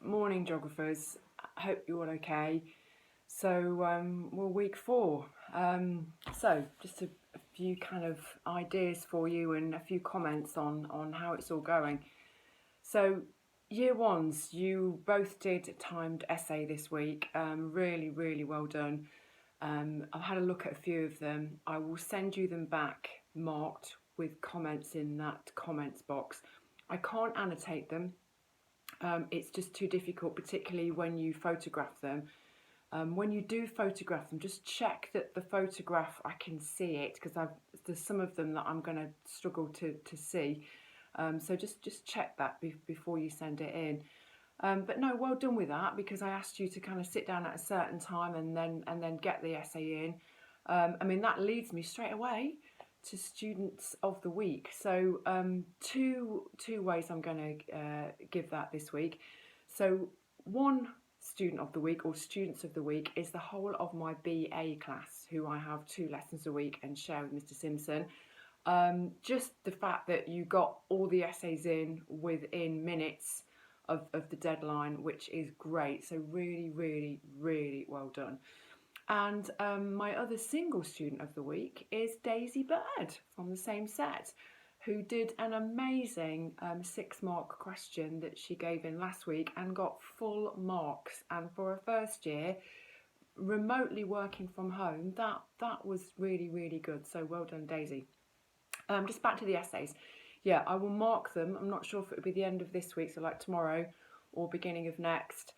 Morning, geographers. I hope you're all okay. So, we're week 4. So, just a few kind of ideas for you and a few comments on how it's all going. So, year ones, you both did a timed essay this week. Really, really well done. I've had a look at a few of them. I will send you them back marked with comments in that comments box. I can't annotate them. It's just too difficult, particularly when you photograph them. When you do photograph them, just check that the photograph, I can see it, because there's some of them that I'm going to struggle to see. So just check that before you send it in. But no, well done with that, because I asked you to kind of sit down at a certain time and then get the essay in. I mean, that leads me straight away to students of the week. So two ways I'm going to give that this week. So one student of the week, or students of the week, is the whole of my BA class, who I have 2 lessons a week and share with Mr. Simpson. Just the fact that you got all the essays in within minutes of the deadline, which is great. So really, really, really well done. And my other single student of the week is Daisy Bird from the same set, who did an amazing 6-mark question that she gave in last week and got full marks. And for a first year, remotely working from home, that was really, really good. So well done, Daisy. Just back to the essays. Yeah, I will mark them. I'm not sure if it'll be the end of this week, so like tomorrow or beginning of next.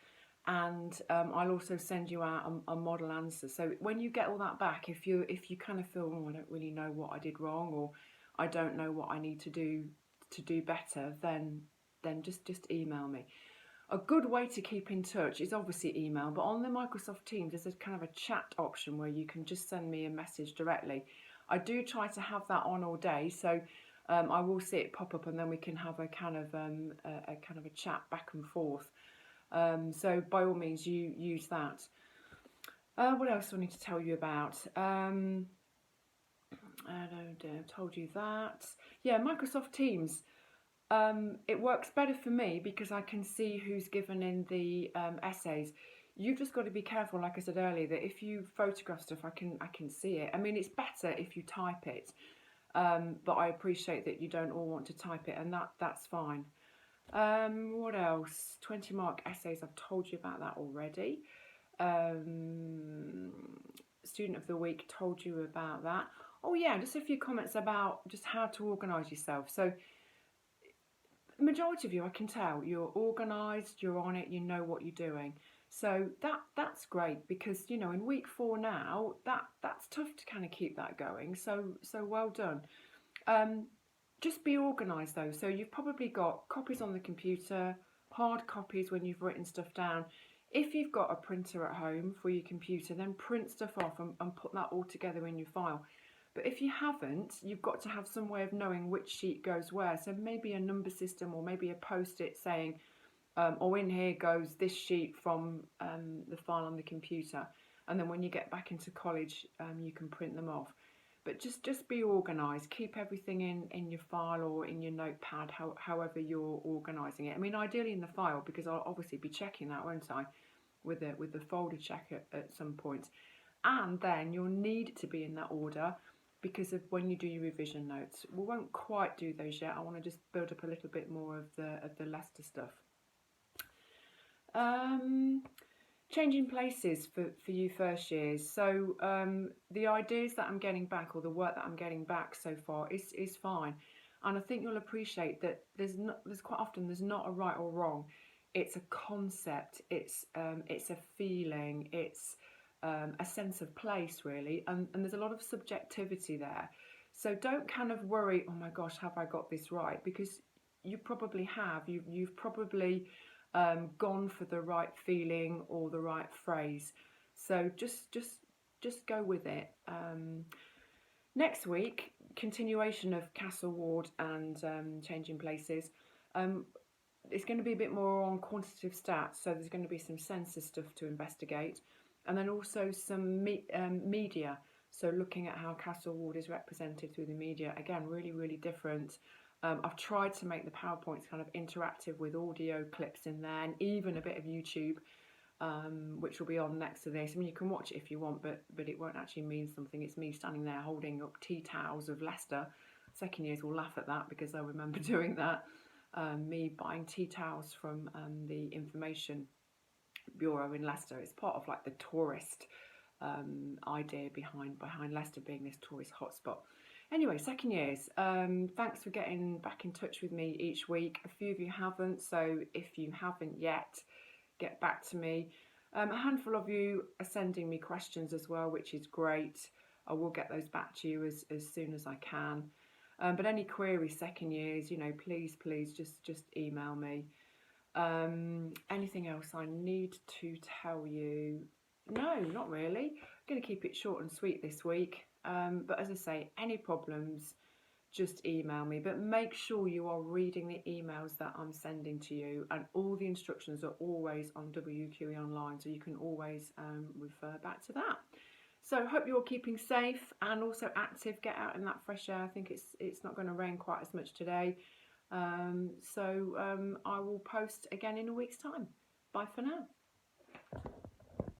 And I'll also send you out a model answer. So when you get all that back, if you kind of feel, oh, I don't really know what I did wrong, or I don't know what I need to do better, then just email me. A good way to keep in touch is obviously email, but on the Microsoft Teams there's a kind of a chat option where you can just send me a message directly. I do try to have that on all day, so I will see it pop up, and then we can have a kind of a chat back and forth. So by all means, you use that. What else do I need to tell you about? I told you that. Yeah, Microsoft Teams. It works better for me because I can see who's given in the essays. You've just got to be careful, like I said earlier, that if you photograph stuff, I can see it. I mean, it's better if you type it, but I appreciate that you don't all want to type it, and that's fine. What else? 20-mark essays, I've told you about that already. Student of the week, told you about that. Oh yeah, just a few comments about just how to organise yourself. So the majority of you, I can tell, you're organised, you're on it, you know what you're doing. So that's great, because you know in week 4 now that's tough to kind of keep that going. So well done. Just be organised though. So you've probably got copies on the computer, hard copies when you've written stuff down. If you've got a printer at home for your computer, then print stuff off and put that all together in your file. But if you haven't, you've got to have some way of knowing which sheet goes where. So maybe a number system, or maybe a post-it saying, or in here goes this sheet from the file on the computer. And then when you get back into college, you can print them off. But just be organised. Keep everything in your file or in your notepad, however you're organising it. I mean, ideally in the file, because I'll obviously be checking that, won't I, with the folder check at some point. And then you'll need to be in that order because of when you do your revision notes. We won't quite do those yet. I want to just build up a little bit more of the Leicester stuff. Changing places for you first years. So the ideas that I'm getting back, or the work that I'm getting back so far is fine, and I think you'll appreciate that there's quite often there's not a right or wrong. It's a concept, it's a feeling, it's a sense of place really, and there's a lot of subjectivity there. So don't kind of worry, oh my gosh, have I got this right? Because you probably have. You've probably gone for the right feeling or the right phrase. So just go with it. Next week, continuation of Castle Ward and changing places. It's going to be a bit more on quantitative stats, so there's going to be some census stuff to investigate, and then also some media. So looking at how Castle Ward is represented through the media, again, really, really different. I've tried to make the PowerPoints kind of interactive with audio clips in there and even a bit of YouTube, which will be on next to this. I mean, you can watch it if you want, but it won't actually mean something. It's me standing there holding up tea towels of Leicester. Second years will laugh at that because they'll remember doing that. Me buying tea towels from the Information Bureau in Leicester. It's part of like the tourist idea behind Leicester being this tourist hotspot. Anyway, second years, thanks for getting back in touch with me each week. A few of you haven't, so if you haven't yet, get back to me. A handful of you are sending me questions as well, which is great. I will get those back to you as soon as I can. But any queries, second years, you know, please just email me. Anything else I need to tell you? No, not really. I'm going to keep it short and sweet this week. But as I say, any problems, just email me. But make sure you are reading the emails that I'm sending to you, and all the instructions are always on WQE Online, so you can always refer back to that. So hope you're keeping safe and also active. Get out in that fresh air. I think it's not going to rain quite as much today. I will post again in a week's time. Bye for now.